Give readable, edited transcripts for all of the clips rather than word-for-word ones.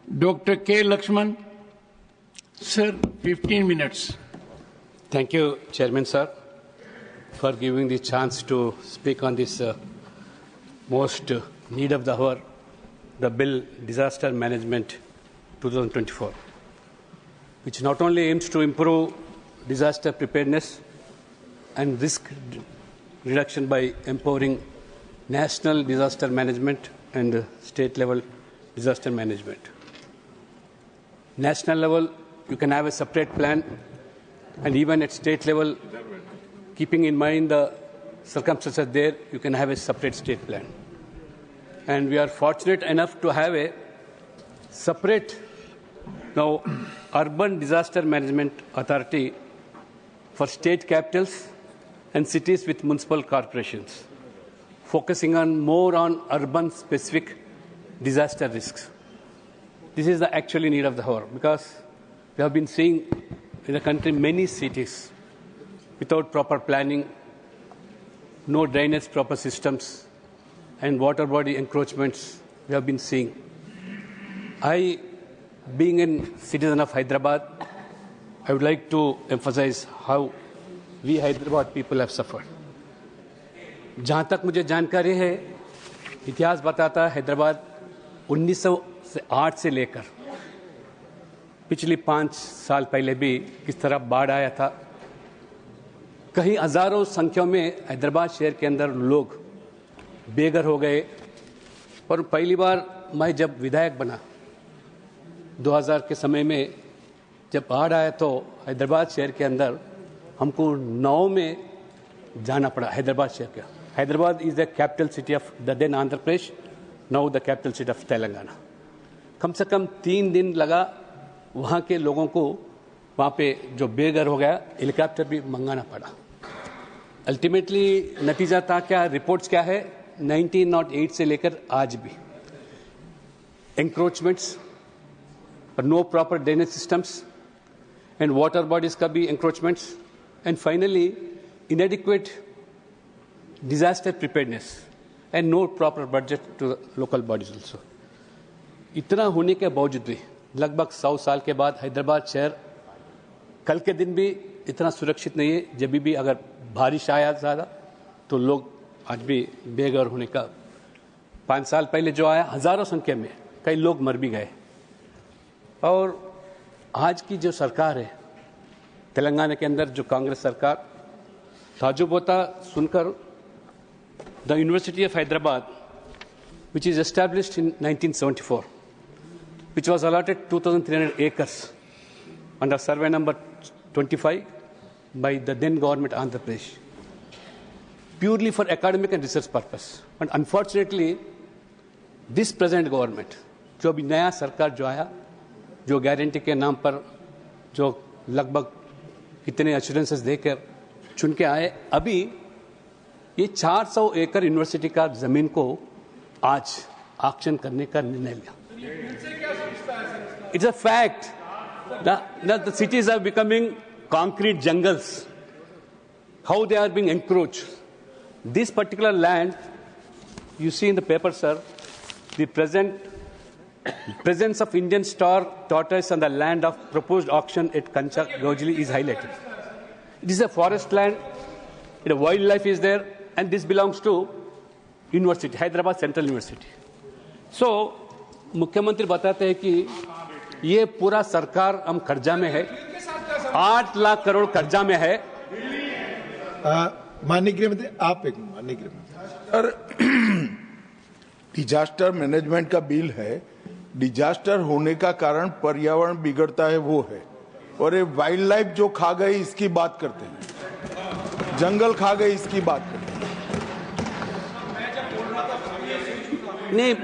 Dr. K. Lakshman. Sir, 15 minutes. Thank you, Chairman, sir, for giving the chance to speak on this most need of the hour, the bill Disaster Management 2024, which not only aims to improve disaster preparedness and risk reduction by empowering national disaster management and state-level disaster management. National level, you can have a separate plan, and even at state level, keeping in mind the circumstances there, you can have a separate state plan. And we are fortunate enough to have a separate now urban disaster management authority for state capitals and cities with municipal corporations, focusing on more on urban specific disaster risks. This is the actually need of the hour, because we have been seeing in the country many cities without proper planning, no drainage proper systems, and water body encroachments we have been seeing. I, being a citizen of Hyderabad, I would like to emphasize how we Hyderabad people have suffered. जहाँ तक मुझे जानकारी है, इतिहास बताता है हैदराबाद 1908 से लेकर पिछली 5 साल पहले भी किस तरह बाढ़ आया था। कहीं हजारों संख्या में हैदराबाद शहर के अंदर लोग बेघर हो गए। और पहली बार मैं जब विधायक बना 2000 के समय में जब बाढ़ आया तो हैदराबाद शहर के अंदर हमको नाव में जाना पड़ा। हैदराबाद शहर का, Hyderabad is the capital city of the then Andhra Pradesh, now the capital city of Telangana. कम से कम 3 दिन लगा वहाँ के लोगों को, वहाँ पे जो बेघर हो गया, हेलीकॉप्टर भी मंगाना पड़ा। अल्टीमेटली नतीजा था क्या, रिपोर्ट्स क्या है, 1908 से लेकर आज भी encroachments, no proper drainage systems and water bodies का भी encroachments, and finally inadequate disaster preparedness and no proper budget to the local bodies also. इतना होने के बावजूद भी लगभग 100 साल के बाद हैदराबाद शहर कल के दिन भी इतना सुरक्षित नहीं है। जब भी अगर बारिश आया ज़्यादा तो लोग आज भी बेघर होने का, 5 साल पहले जो आया हजारों संख्या में कई लोग मर भी गए। और आज की जो सरकार है तेलंगाना के अंदर, जो कांग्रेस सरकार, ताजुब होता सुनकर, the university of Hyderabad which is established in 1974, which was allotted 2,300 acres under survey number 25 by the then government Andhra Pradesh, purely for academic and research purpose. And unfortunately, this present government, जो अभी नया सरकार जो आया, जो guarantee के नाम पर जो लगभग कितने एश्योरेंसेस देकर चुन के आए, अभी ये 400 एकड़ यूनिवर्सिटी का जमीन को आज ऑक्शन करने का निर्णय लिया। It's a fact that the cities are becoming concrete jungles, how they are being encroached. This particular land, you see in the paper, sir, the presence of Indian star tortoise on the land of proposed auction at Kancha Gojali is highlighted. It is a forest land, the wildlife is there, and this belongs to University, Hyderabad Central University. So, मुख्यमंत्री बताते हैं कि ये पूरा सरकार हम कर्जा में है, 8 लाख करोड़ कर्जा में है। माननीय गृहमंत्री, आप एक माननीय गृहमंत्री सर, डिजास्टर मैनेजमेंट का बिल है। डिजास्टर होने का कारण पर्यावरण बिगड़ता है वो है, और ये वाइल्ड लाइफ जो खा गई इसकी बात करते हैं, जंगल खा गई इसकी बात करते हैं। नहीं,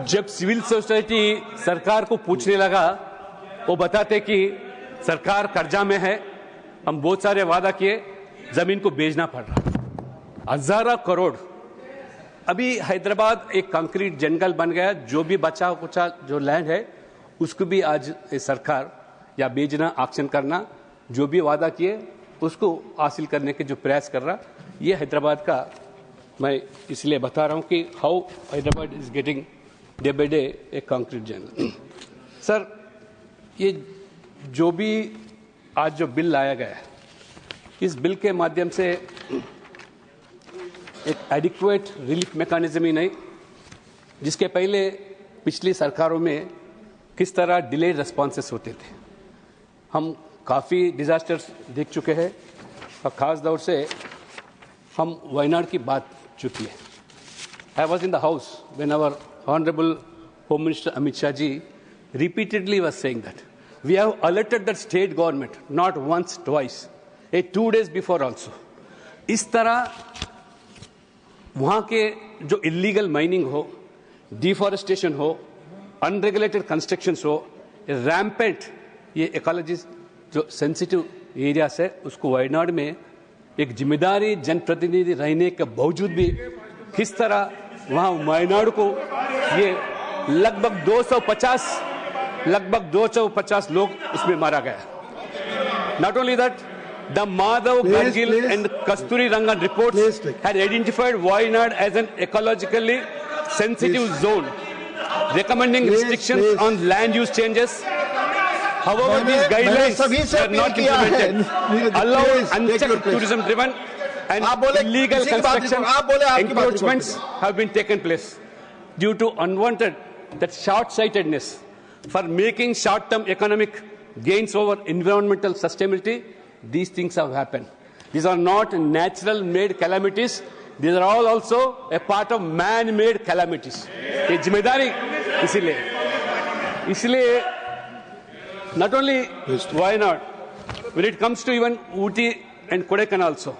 जब सिविल सोसाइटी सरकार को पूछने लगा, वो बताते कि सरकार कर्जा में है, हम बहुत सारे वादा किए, जमीन को बेचना पड़ रहा, हजारों करोड़। अभी हैदराबाद एक कंक्रीट जंगल बन गया, जो भी बचा कुचा जो लैंड है उसको भी आज सरकार या बेचना, ऑक्शन करना, जो भी वादा किए उसको हासिल करने के जो प्रयास कर रहा, ये हैदराबाद का मैं इसलिए बता रहा हूं कि how Hyderabad is getting day by day A concrete jungle. Sir, ये जो भी आज जो बिल लाया गया है, इस बिल के माध्यम से एक एडिक्वेट रिलीफ मैकेनिज्म ही नहीं, जिसके पहले पिछली सरकारों में किस तरह डिलेड रेस्पॉन्सेस होते थे। हम काफ़ी डिजास्टर्स देख चुके हैं और ख़ास तौर से हम वायनाड की बात चुकी है। I was in the house when our honourable home minister Amit Shah ji repeatedly was saying that we have alerted the state government not once, twice, 2 days before also. इस तरह वहाँ के जो इलीगल माइनिंग हो, डिफॉरेस्टेशन हो, अनरेगुलेटेड कंस्ट्रक्शंस हो, rampant ये ecology जो सेंसिटिव एरियास है, उसको वायनाड में एक जिम्मेदारी जनप्रतिनिधि रहने के बावजूद भी किस तरह वहाँ वायनाड को ये लगभग 250 लोग उसमें मारा गया। Not only that, the Madhav Gargil and Kasturi Rangan reports had identified Wayanad as an ecologically sensitive zone, recommending restrictions on land use changes. However, these guidelines are not implemented, allow unchecked tourism-driven and illegal construction encroachments have been taken place due to unwanted, that short-sightedness for making short-term economic gains over environmental sustainability. These things have happened. These are not natural-made calamities. These are all also a part of man-made calamities. ये जिम्मेदारी इसीलिए not only Wayanad, when it comes to even Ooty and Kodaikanal also,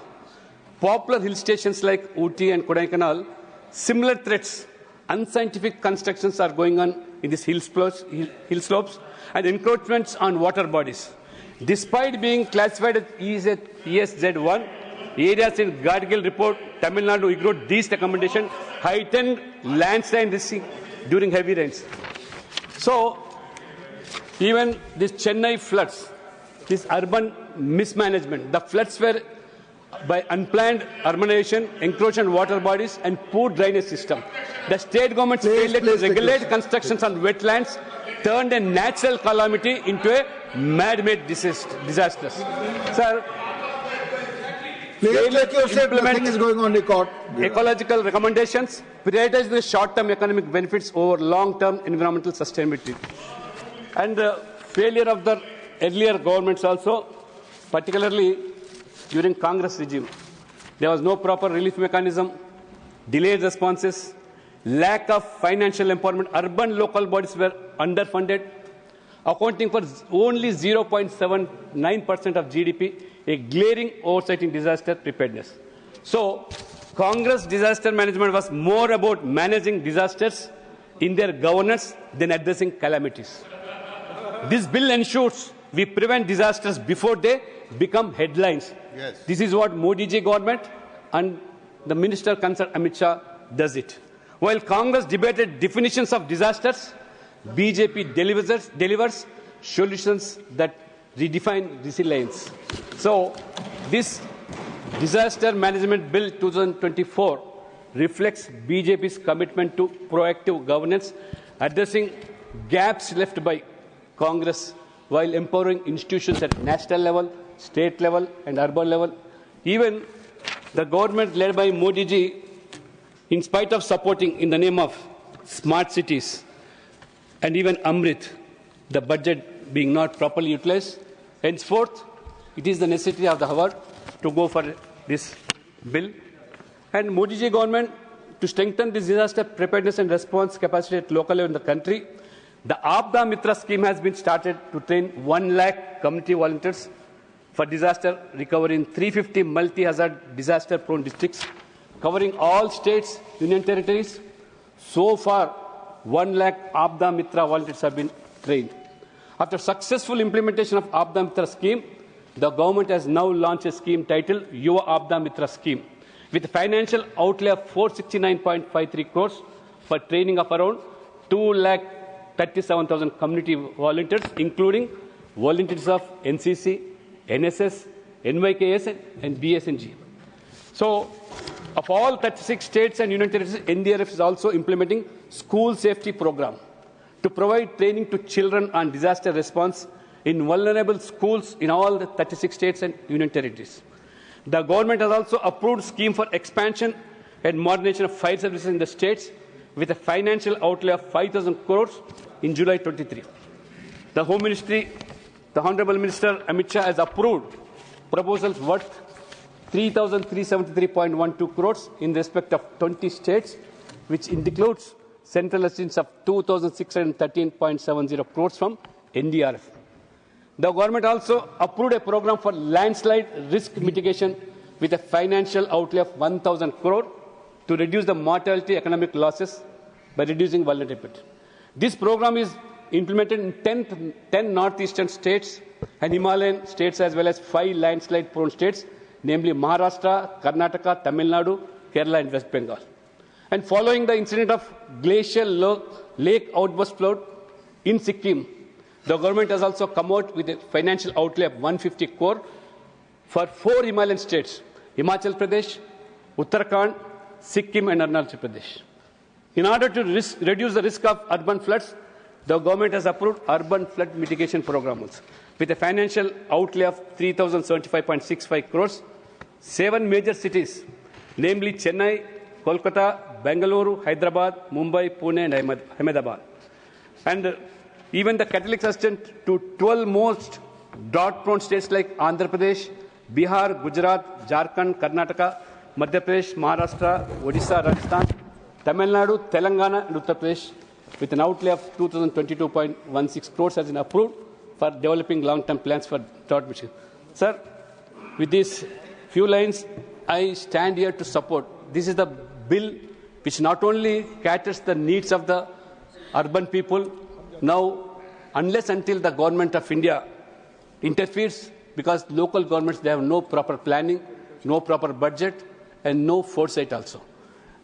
popular hill stations like Ooty and Kodaikanal, similar threats, unscientific constructions are going on in these hill slopes and encroachments on water bodies. Despite being classified as ESZ1, areas in Gargil report, Tamil Nadu ignored these recommendations, heightened landslide risk during heavy rains. So, even these Chennai floods, this urban mismanagement, the floods were by unplanned urbanization, encroachment water bodies, and poor drainage system. The state government's failure to regulate constructions on wetlands turned a natural calamity into a man-made disaster. Sir, failure to implement is going on record. Ecological recommendations, prioritize the short-term economic benefits over long-term environmental sustainability. And the failure of the earlier governments also, particularly during Congress regime. There was no proper relief mechanism, delayed responses, lack of financial empowerment. Urban local bodies were underfunded, accounting for only 0.79% of GDP, a glaring oversight in disaster preparedness. So, Congress disaster management was more about managing disasters in their governance than addressing calamities. This bill ensures we prevent disasters before they become headlines. Yes. This is what Modi ji government and the minister concerned Amit Shah does it. While Congress debated definitions of disasters, BJP delivers solutions that redefine resilience. So, this Disaster Management Bill 2024 reflects BJP's commitment to proactive governance, addressing gaps left by Congress while empowering institutions at national level, state level, and urban level. Even the government led by Modi ji, in spite of supporting in the name of smart cities and even Amrit, the budget being not properly utilized, henceforth, it is the necessity of the hour to go for this bill. And Modi ji government, to strengthen this disaster preparedness and response capacity at local level in the country, the Aapda Mitra scheme has been started to train 1 lakh community volunteers for disaster recovery in 350 multi-hazard disaster-prone districts, covering all states, union territories. So far, 1 lakh Aapda Mitra volunteers have been trained. After successful implementation of Aapda Mitra scheme, the government has now launched a scheme titled Yuva Aapda Mitra scheme, with a financial outlay of 469.53 crores for training of around 2,37,000 community volunteers, including volunteers of NCC, NSS, NYKS, and BSNG. So, of all 36 states and union territories, NDRF is also implementing school safety program to provide training to children on disaster response in vulnerable schools in all the 36 states and union territories. The government has also approved a scheme for expansion and modernization of fire services in the states with a financial outlay of 5,000 crores in July 23. The Home Ministry, the Honorable Minister Amit Shah has approved proposals worth 3,373.12 crores in respect of 20 states, which includes central assistance of 2,613.70 crores from NDRF. The government also approved a program for landslide risk mitigation with a financial outlay of 1,000 crore to reduce the mortality economic losses by reducing vulnerability. This program is implemented in 10 northeastern states and Himalayan states as well as 5 landslide-prone states, namely Maharashtra, Karnataka, Tamil Nadu, Kerala and West Bengal. And following the incident of glacial lake outburst flood in Sikkim, the government has also come out with a financial outlay of 150 crore for 4 Himalayan states, Himachal Pradesh, Uttarakhand, Sikkim and Arunachal Pradesh. In order to reduce the risk of urban floods, the government has approved urban flood mitigation programs with a financial outlay of 3,075.65 crores. 7 major cities, namely Chennai, Kolkata, Bengaluru, Hyderabad, Mumbai, Pune and Ahmedabad. And even the catalytic assistance to 12 most drought-prone states like Andhra Pradesh, Bihar, Gujarat, Jharkhand, Karnataka, Madhya Pradesh, Maharashtra, Odisha, Rajasthan, Tamil Nadu, Telangana and Uttar Pradesh with an outlay of 2,022.16 crores has been approved for developing long-term plans for drought mitigation. Sir, with these few lines, I stand here to support. This is the bill which not only caters the needs of the urban people. Now, unless until the government of India interferes, because local governments, they have no proper planning, no proper budget, and no foresight also.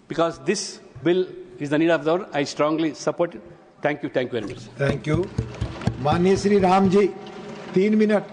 Because this bill is the need of the hour, I strongly support it. Thank you very much. Thank you. माननीय Shri Ram ji 3 minute